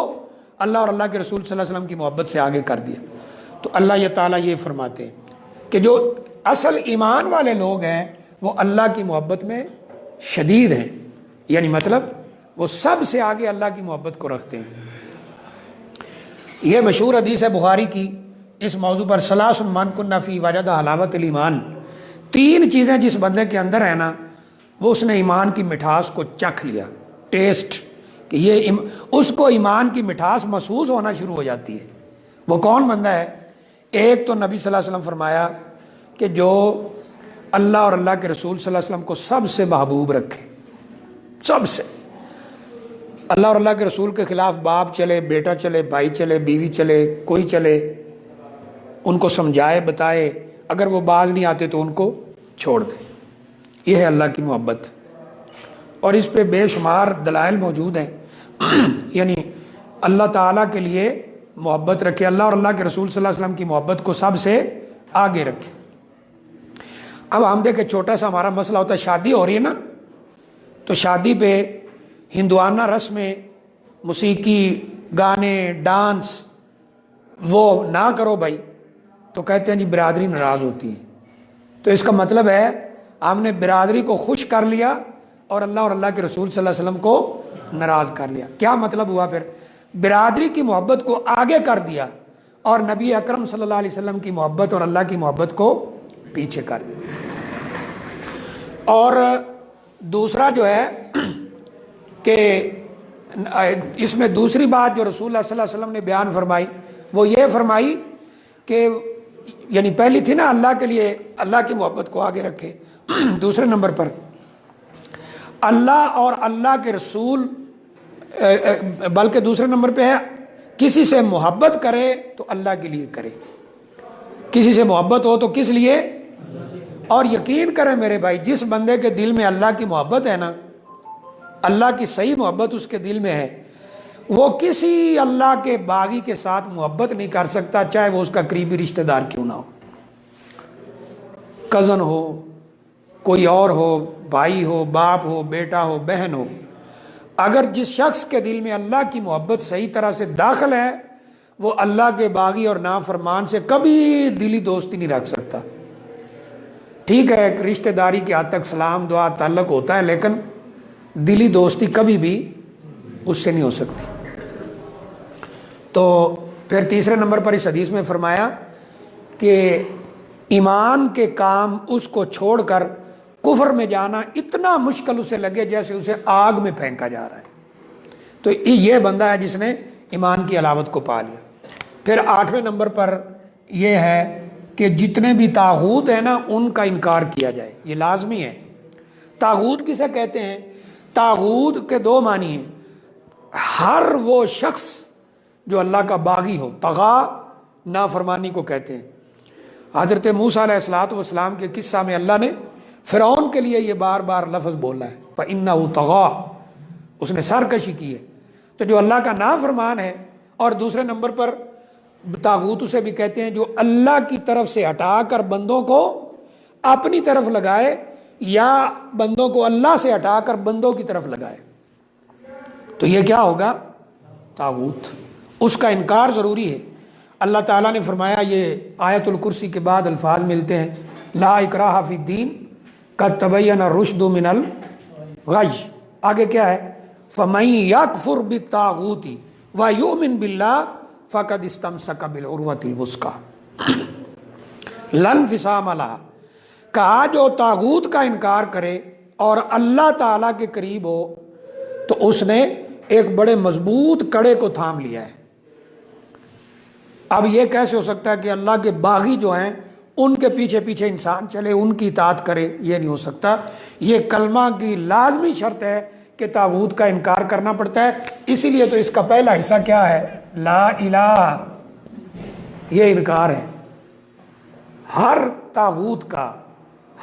اللہ اور اللہ کے رسول صلی اللہ علیہ وسلم کی محبت سے آگے کر دیا۔ تو اللہ تعالیٰ یہ فرماتے ہیں کہ جو اصل ایمان والے لوگ ہیں وہ اللہ کی محبت میں شدید ہیں، یعنی مطلب وہ سب سے آگے اللہ کی محبت کو رکھتے ہیں۔ یہ مشہور حدیث ہے بخاری کی اس موضوع پر، ثلاث من کن فی وجد حلاوت الایمان، 3 چیزیں جس بندے کے اندر ہیں نا وہ اس نے ایمان کی مٹھاس کو چکھ لیا، ٹیسٹ، کہ یہ اس کو ایمان کی مٹھاس محسوس ہونا شروع ہو جاتی ہے۔ وہ کون بندہ ہے؟ ایک تو نبی صلی اللہ علیہ وسلم فرمایا کہ جو اللہ اور اللہ کے رسول صلی اللہ علیہ وسلم کو سب سے محبوب رکھے، سب سے، اللہ اور اللہ کے رسول کے خلاف باپ چلے، بیٹا چلے، بھائی چلے، بیوی چلے، کوئی چلے، ان کو سمجھائے بتائے، اگر وہ باز نہیں آتے تو ان کو چھوڑ دے، یہ ہے اللہ کی محبت۔ اور اس پہ بے شمار دلائل موجود ہیں، یعنی اللہ تعالیٰ کے لیے محبت رکھے، اللہ اور اللہ کے رسول صلی اللہ علیہ وسلم کی محبت کو سب سے آگے رکھے۔ اب ہم دیکھیں چھوٹا سا ہمارا مسئلہ ہوتا ہے، شادی ہو رہی ہے نا، تو شادی پہ ہندوانہ رسمیں، موسیقی، گانے، ڈانس، وہ نہ کرو بھائی، تو کہتے ہیں جی برادری ناراض ہوتی ہے۔ تو اس کا مطلب ہے ہم نے برادری کو خوش کر لیا اور اللہ کے رسول صلی اللہ علیہ وسلم کو ناراض کر لیا۔ کیا مطلب ہوا؟ پھر برادری کی محبت کو آگے کر دیا اور نبی اکرم صلی اللہ علیہ وسلم کی محبت اور اللہ کی محبت کو پیچھے کر دیا۔ اور دوسرا جو ہے کہ اس میں دوسری بات جو رسول اللہ صلی اللہ علیہ وسلم نے بیان فرمائی وہ یہ فرمائی کہ یعنی پہلی تھی نا اللہ کے لیے اللہ کی محبت کو آگے رکھے، دوسرے نمبر پر اللہ اور اللہ کے رسول، بلکہ دوسرے نمبر پہ ہے کسی سے محبت کرے تو اللہ کے لیے کرے، کسی سے محبت ہو تو کس لیے؟ اور یقین کریں میرے بھائی، جس بندے کے دل میں اللہ کی محبت ہے نا، اللہ کی صحیح محبت اس کے دل میں ہے، وہ کسی اللہ کے باغی کے ساتھ محبت نہیں کر سکتا، چاہے وہ اس کا قریبی رشتہ دار کیوں نہ ہو، کزن ہو، کوئی اور ہو، بھائی ہو، باپ ہو، بیٹا ہو، بہن ہو۔ اگر جس شخص کے دل میں اللہ کی محبت صحیح طرح سے داخل ہے، وہ اللہ کے باغی اور نافرمان سے کبھی دلی دوستی نہیں رکھ سکتا۔ ٹھیک ہے، ایک رشتہ داری کی حد تک سلام دعا تعلق ہوتا ہے، لیکن دلی دوستی کبھی بھی اس سے نہیں ہو سکتی۔ تو پھر تیسرے نمبر پر اس حدیث میں فرمایا کہ ایمان کے کام اس کو چھوڑ کر کفر میں جانا اتنا مشکل اسے لگے جیسے اسے آگ میں پھینکا جا رہا ہے۔ تو یہ بندہ ہے جس نے ایمان کی علاوت کو پا لیا۔ پھر 8ویں نمبر پر یہ ہے کہ جتنے بھی طاغوت ہیں نا، ان کا انکار کیا جائے، یہ لازمی ہے۔ طاغوت کسے کہتے ہیں؟ طاغوت کے 2 معنی ہیں۔ ہر وہ شخص جو اللہ کا باغی ہو، طغا نافرمانی کو کہتے ہیں۔ حضرت موسیٰ علیہ السلام کے قصہ میں اللہ نے فرعون کے لیے یہ بار بار لفظ بولا ہے، فَإِنَّهُ طَغَى، اس نے سرکشی کی ہے۔ تو جو اللہ کا نافرمان ہے، اور دوسرے نمبر پر طاغوت اسے بھی کہتے ہیں جو اللہ کی طرف سے ہٹا کر بندوں کو اپنی طرف لگائے، یا بندوں کو اللہ سے ہٹا کر بندوں کی طرف لگائے، تو یہ کیا ہوگا؟ طاغوت۔ اس کا انکار ضروری ہے۔ اللہ تعالیٰ نے فرمایا، یہ آیت الکرسی کے بعد الفاظ ملتے ہیں، لا اکراہ فی الدین قد تبین الرشد من الغی۔ آگے کیا ہے؟ فَمَن یکفر بالطاغوت ویؤمن باللہ فقد استمسک بالعروۃ الوثقی لا انفصام لہا۔ کہا جو طاغوت کا انکار کرے اور اللہ تعالیٰ کے قریب ہو تو اس نے ایک بڑے مضبوط کڑے کو تھام لیا ہے۔ اب یہ کیسے ہو سکتا ہے کہ اللہ کے باغی جو ہیں ان کے پیچھے پیچھے انسان چلے، ان کی اطاعت کرے؟ یہ نہیں ہو سکتا۔ یہ کلمہ کی لازمی شرط ہے کہ طاغوت کا انکار کرنا پڑتا ہے۔ اسی لیے تو اس کا پہلا حصہ کیا ہے؟ لا الہ، یہ انکار ہے ہر طاغوت کا،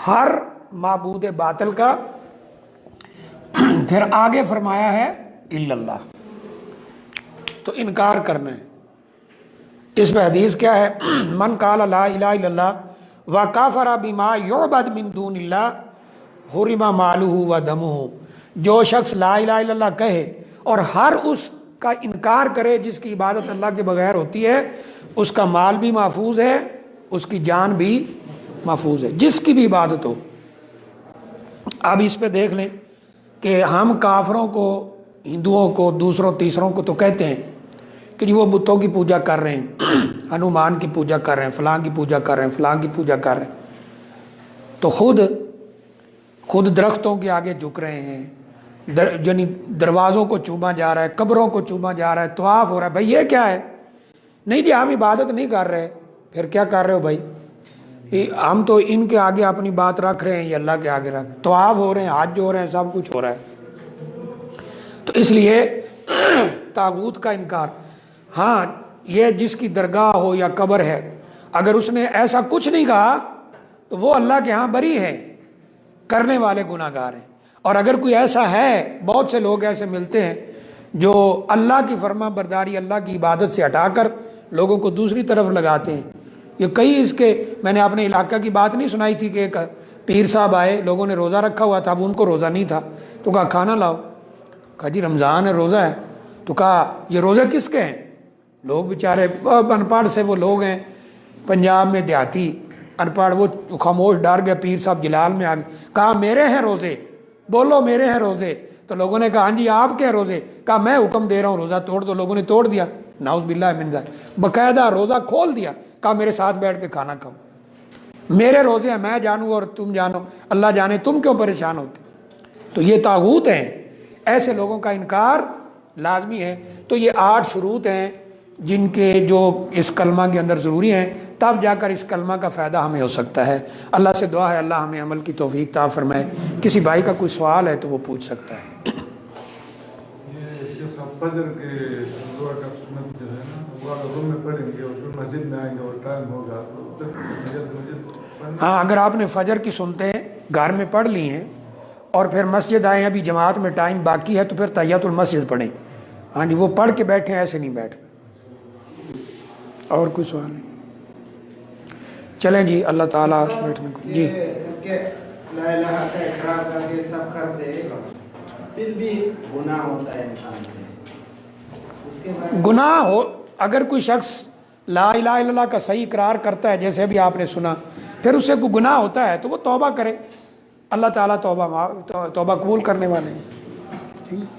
ہر معبود باطل کا۔ پھر آگے فرمایا ہے الا اللہ، تو انکار کرنا ہے۔ اس پہ حدیث کیا ہے؟ من قال لا الہ الا اللہ وکفر بما یعبد من دون اللہ حرم مالہ و دمہ۔ جو شخص لا الہ الا اللہ کہے اور ہر اس کا انکار کرے جس کی عبادت اللہ کے بغیر ہوتی ہے، اس کا مال بھی محفوظ ہے، اس کی جان بھی محفوظ ہے، جس کی بھی عبادت ہو۔ اب اس پہ دیکھ لیں کہ ہم کافروں کو، ہندوؤں کو، دوسروں تیسروں کو تو کہتے ہیں کہ جی وہ بتوں کی پوجا کر رہے ہیں، ہنومان کی پوجا کر رہے ہیں، فلاں کی پوجا کر رہے ہیں، فلاں کی پوجا کر رہے ہیں، تو خود درختوں کے آگے جھک رہے ہیں، یعنی دروازوں کو چوما جا رہا ہے، قبروں کو چوما جا رہا ہے، طواف ہو رہا ہے۔ بھائی یہ کیا ہے؟ نہیں جی ہم عبادت نہیں کر رہے۔ پھر کیا کر رہے ہو بھائی؟ ہم تو ان کے آگے اپنی بات رکھ رہے ہیں، یہ اللہ کے آگے رکھ، طواف ہو رہے ہیں، حج ہو رہے ہیں، سب کچھ ہو رہا ہے۔ تو اس لیے طاغوت کا انکار، ہاں یہ جس کی درگاہ ہو یا قبر ہے، اگر اس نے ایسا کچھ نہیں کہا تو وہ اللہ کے ہاں بری ہے، کرنے والے گناہ گار ہیں۔ اور اگر کوئی ایسا ہے، بہت سے لوگ ایسے ملتے ہیں جو اللہ کی فرما برداری، اللہ کی عبادت سے ہٹا کر لوگوں کو دوسری طرف لگاتے ہیں۔ یہ کئی اس کے، میں نے اپنے علاقہ کی بات نہیں سنائی تھی کہ ایک پیر صاحب آئے، لوگوں نے روزہ رکھا ہوا تھا، اب ان کو روزہ نہیں تھا، تو کہا کھانا لاؤ۔ کہا جی رمضان ہے، روزہ ہے۔ تو کہا یہ روزے کس کے ہیں؟ لوگ بیچارے ان پڑھ سے وہ لوگ ہیں پنجاب میں دیہاتی ان پڑھ، وہ خاموش ڈر گیا۔ پیر صاحب جلال میں آ گئے، کہا میرے ہیں روزے، بولو میرے ہیں روزے۔ تو لوگوں نے کہا ہاں جی آپ کے ہیں روزے؟ کہا میں حکم دے رہا ہوں روزہ توڑ دو۔ لوگوں نے توڑ دیا، نعوذ باللہ من ذالک، باقاعدہ روزہ کھول دیا۔ کہا میرے ساتھ بیٹھ کے کھانا کھاؤ، میرے روزے ہیں، میں جانوں اور تم جانو، اللہ جانے تم کیوں پریشان ہوتے۔ تو یہ طاغوت ہیں، ایسے لوگوں کا انکار لازمی ہے۔ تو یہ 8 شروط ہیں جن کے جو اس کلمہ کے اندر ضروری ہیں، تب جا کر اس کلمہ کا فائدہ ہمیں ہو سکتا ہے۔ اللہ سے دعا ہے اللہ ہمیں عمل کی توفیق عطا فرمائے۔ کسی بھائی کا کوئی سوال ہے تو وہ پوچھ سکتا ہے۔ یہ فجر کے دعا کا سنت جو ہے نا وہ اگر روم میں پڑھیں گے اور پھر مسجد میں آئیں گے اور ٹائم ہوگا تو ہاں، اگر آپ نے فجر کی سنتیں گھر میں پڑھ لی ہیں اور پھر مسجد آئیں، ابھی جماعت میں ٹائم باقی ہے، تو پھر تحیۃ المسجد پڑھیں۔ ہاں جی، وہ پڑھ کے بیٹھیں، ایسے نہیں بیٹھیں۔ اور کوئی سوال نہیں؟ چلیں جی، اللہ تعالیٰ بیٹھنے کو جی اس کے لا الہ کا اقرار کر کے سب کر دے پھر بھی گناہ ہوتا ہے انسان سے، اس کے بعد گناہ ہو، اگر کوئی شخص لا الہ الا اللہ کا صحیح اقرار کرتا ہے جیسے ابھی آپ نے سنا، پھر اس سے کوئی گناہ ہوتا ہے تو وہ توبہ کرے، اللہ تعالیٰ توبہ قبول کرنے والے ہیں۔ ٹھیک ہے۔